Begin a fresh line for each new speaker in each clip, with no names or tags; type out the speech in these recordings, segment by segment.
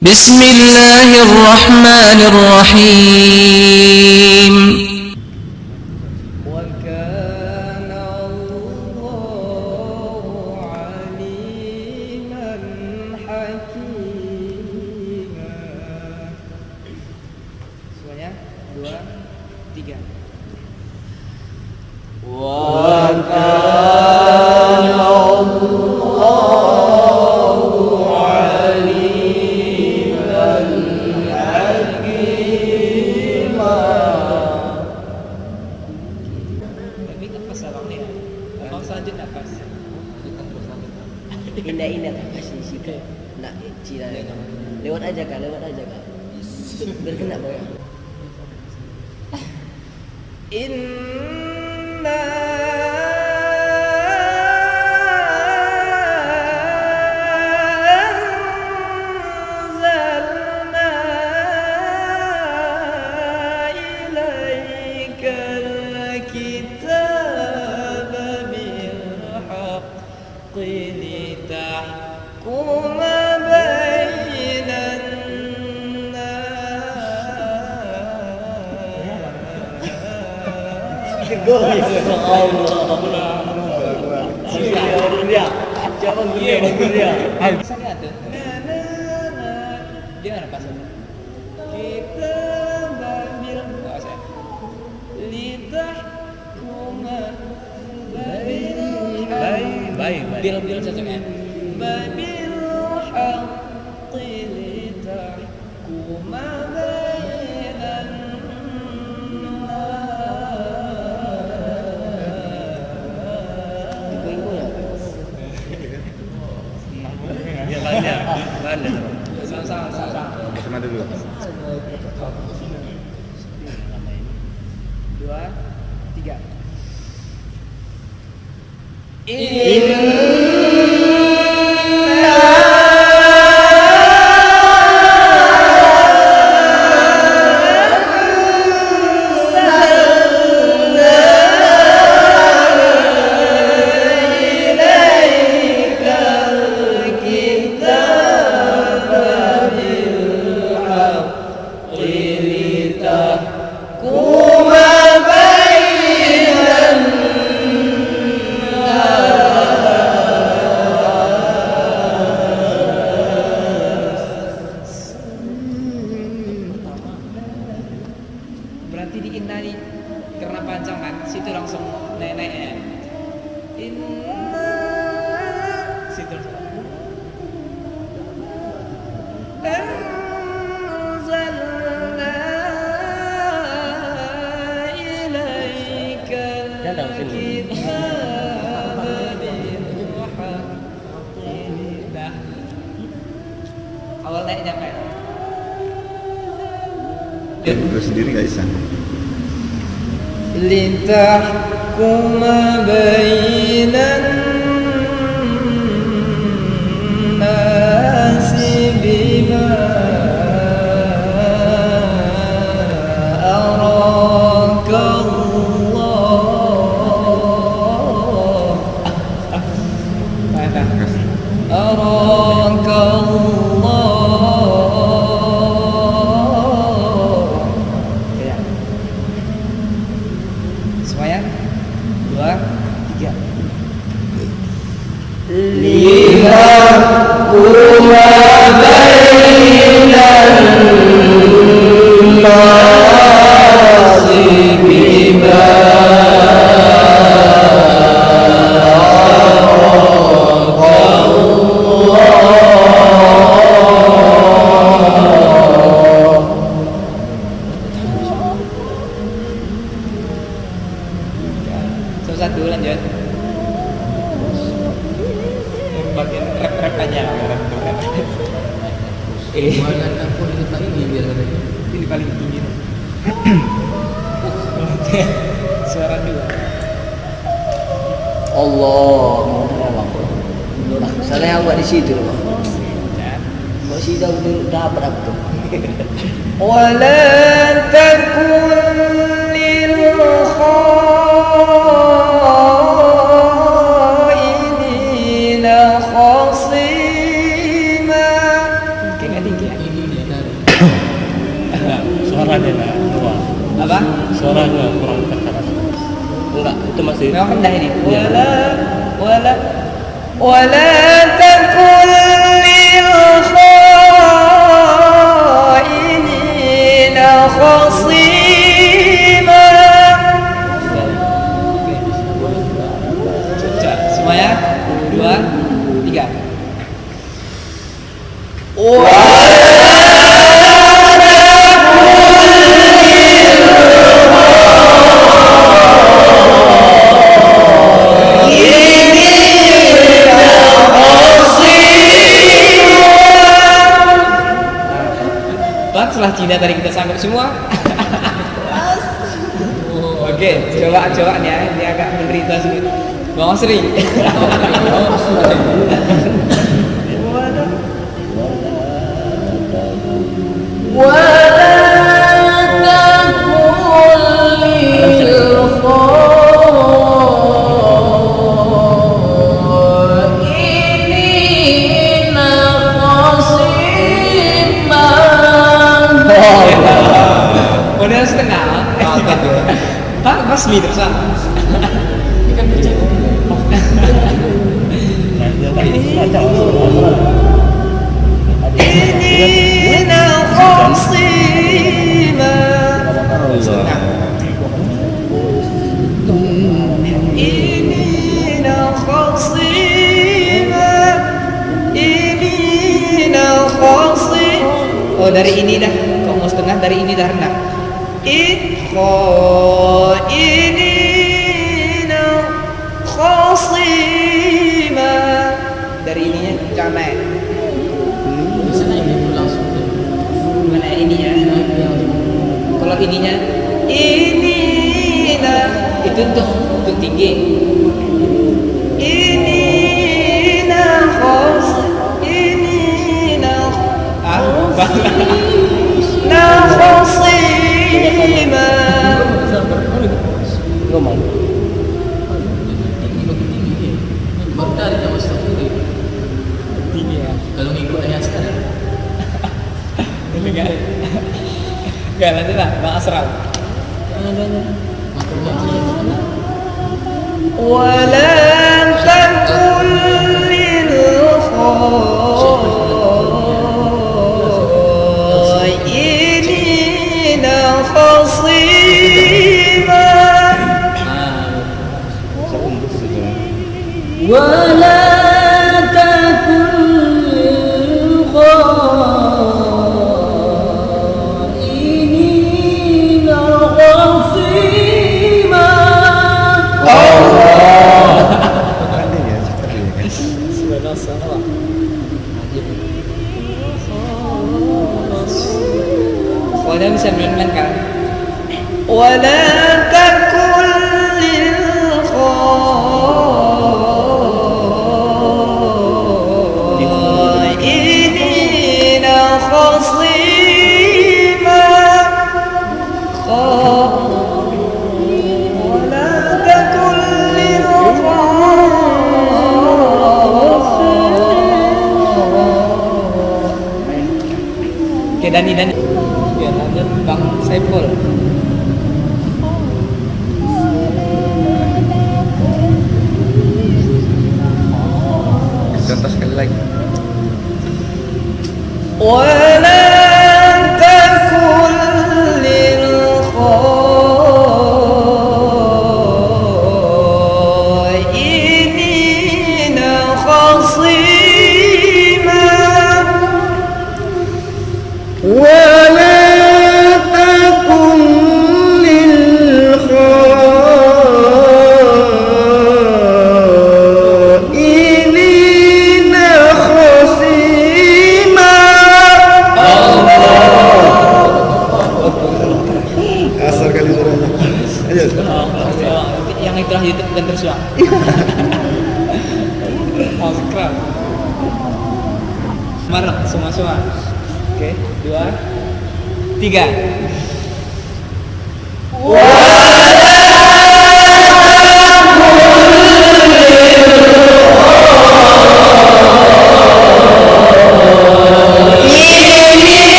Bismillahirrahmanirrahim.
Wa kana Allahu aliman hakima. Semuanya 2 3. Wa kana Allahu aliman hakima. Tapi nafas abang ni. Kau selanjut nafas.
Indah nafas di situ. Nak cila lewat aja kak. Berkena boy.
Inna anzalna ilaikal kitaba bil haqqi litahkuma bainan Misalnya ada dia nggak pas kita babil lidah kuma bil cocoknya babil haqqi lidah kuma bainan
Sama dulu.
2 3. Berarti di inna nih karena panjang kan, situ langsung naik ya. Inna situ anzalna ilaikal kitaba bil haqqi. Dah. Awal naik nyampe.
Terus sendiri nggak bisa.
Litahkuma bainan nasi bima araka Semuanya 2 3. Litahkuma bainan nasi bima satu lanjut. Bagian rap aja. Ini paling tinggi. Suara 2.
Allah, saya buat di situ loh. Mau situ dulu dapat apa tuh?
Wala takun lil khainina khasima. Kayak tinggi ya. Apa?
Suaranya kurang keras. Enggak, itu masih.
Memang rendah ini.
Iya.
Wala takul lil khainina khasima. Semuanya 2, 3. Setelah Cina tadi kita sanggup semua. Oke, coba nih ya. Ini agak menderita sedikit. Bang Sri. Model setengah. Pak, pas leader sama. Ini kan kerja. Ini khasima. Ini khasima. Ini khasim. Oh, dari ini dah. Kau mau setengah, dari ini dah rendah. Ini khasima. Dari ininya jangan naik. Bisa naik langsung. Mana ininya? Kalau ininya itu untuk tinggi.
Kalau ngikut ayat sekarang.
Enggak, lanjut lah, Bang Asral. Wala takul lil khainina khasima. Wala Wadah bisa main-main kan? Wala takul lil khainina khasima. Wala takul lil Oke, Dani. Ya, lanjut Bang Saiful.
Contoh sekali lagi.
Wala takul lil khainina khasima. Wala takun lil khainina khasima.
Asal kali suaranya. Ayo.
Yang itu lah YouTube dan terus ya. Oh, keren. Marah semua. Oke, 2, 3.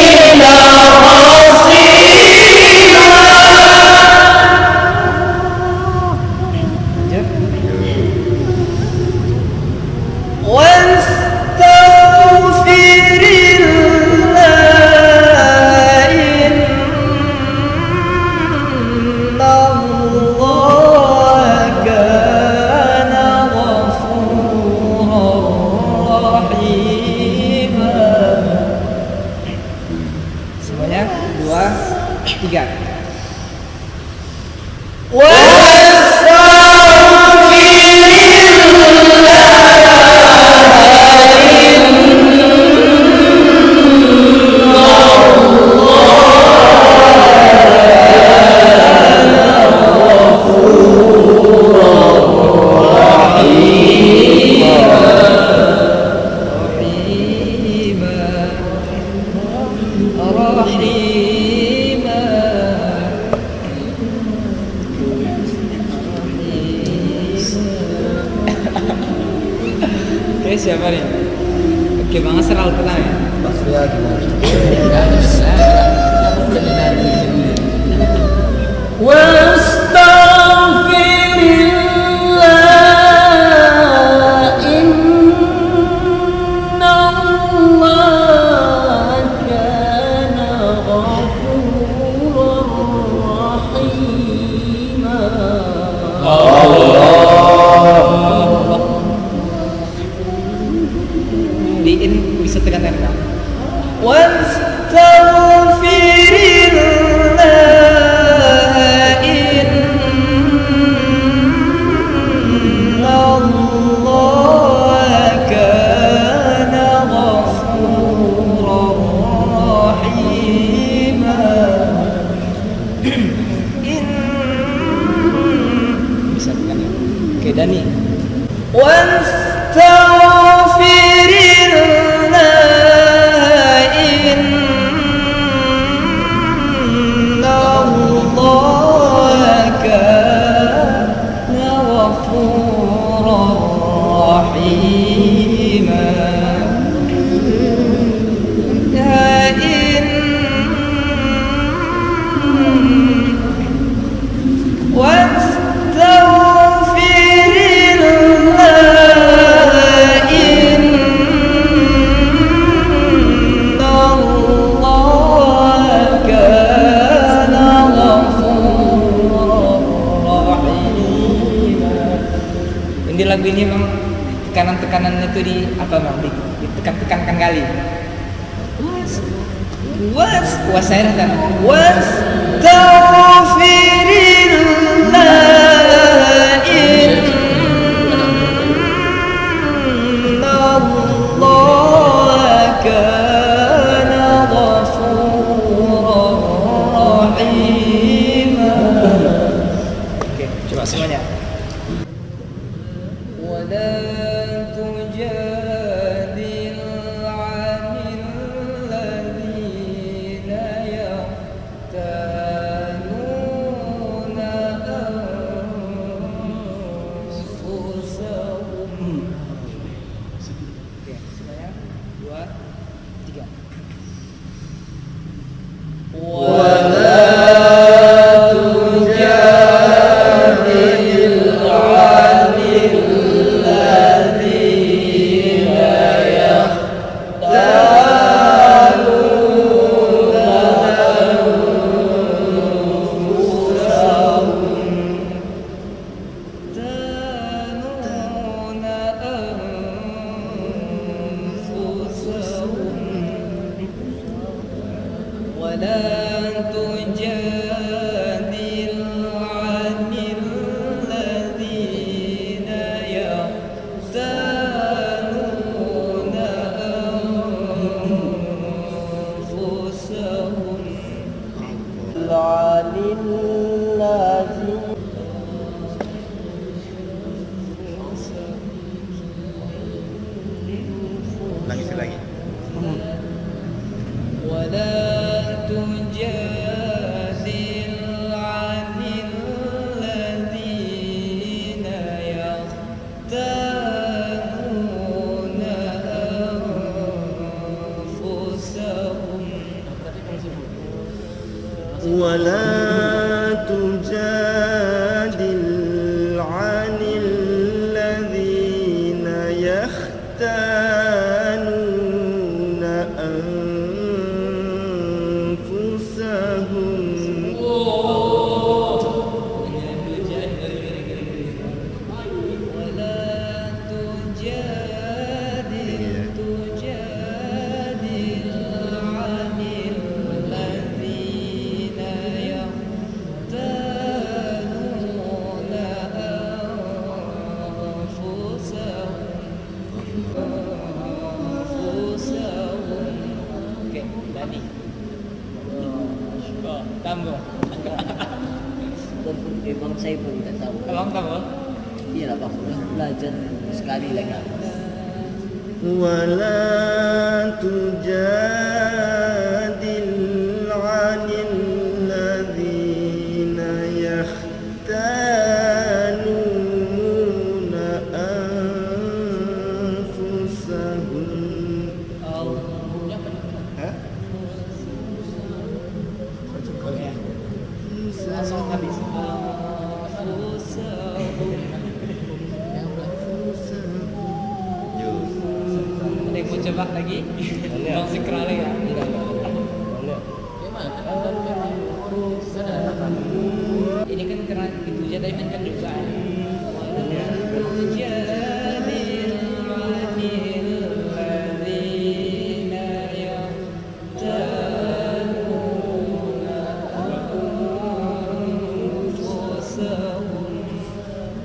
Ini khasima. Oke, siapa nih? Oke, Bang Asral pernah ya?
Basria gimana?
Diin bisa tekan R kan? Bisa tekan ya? Oke, Dani. Di lagu ini memang tekanan-tekanan itu di apa bang? Ditekan-tekankan kali. Was saya kan. Oke, coba semuanya.
Nangis lagi. ولا تجادل عن الذين يختانون أنفسهم
Bang saya pun tak tahu.
Abang tahu?
Iyalah bang, sudah belajar sekali lagi.
ولا تجادل عن الذين يختانون أنفسهم.
Langsung habis. Ada yang mau coba lagi? Bang Zikra lagi ya? Ini kan karena itu aja tadi kan juga.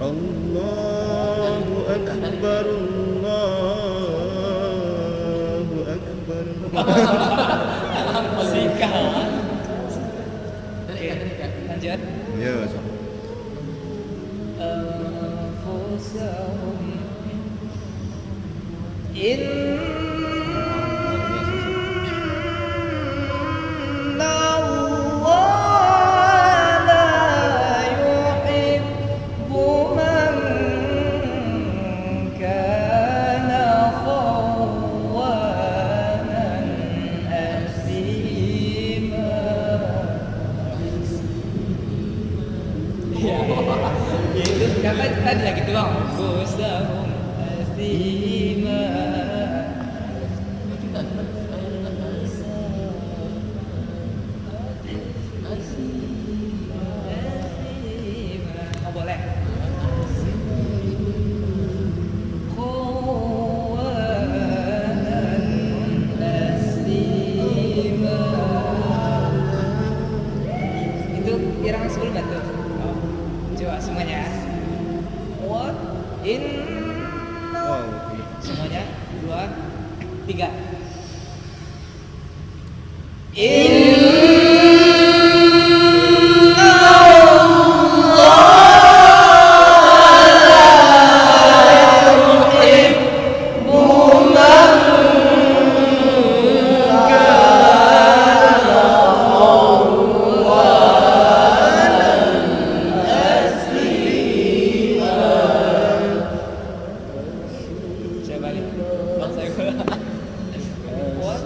Allahu Akbar, Allahu Akbar.
Zikra. Oke, lanjut.
Ya, Mas.
أنفسهم إن الله لا يحب من كان خوانا أثيما. Itu dapat tadi lagi tuh bang. Kusahum asima. Oh boleh. Khawanan asima. Itu irama sebelum itu. Coba semuanya. What?
Oh, okey.
Semuanya 2, 3. Saya balik. Bang saya What?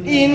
In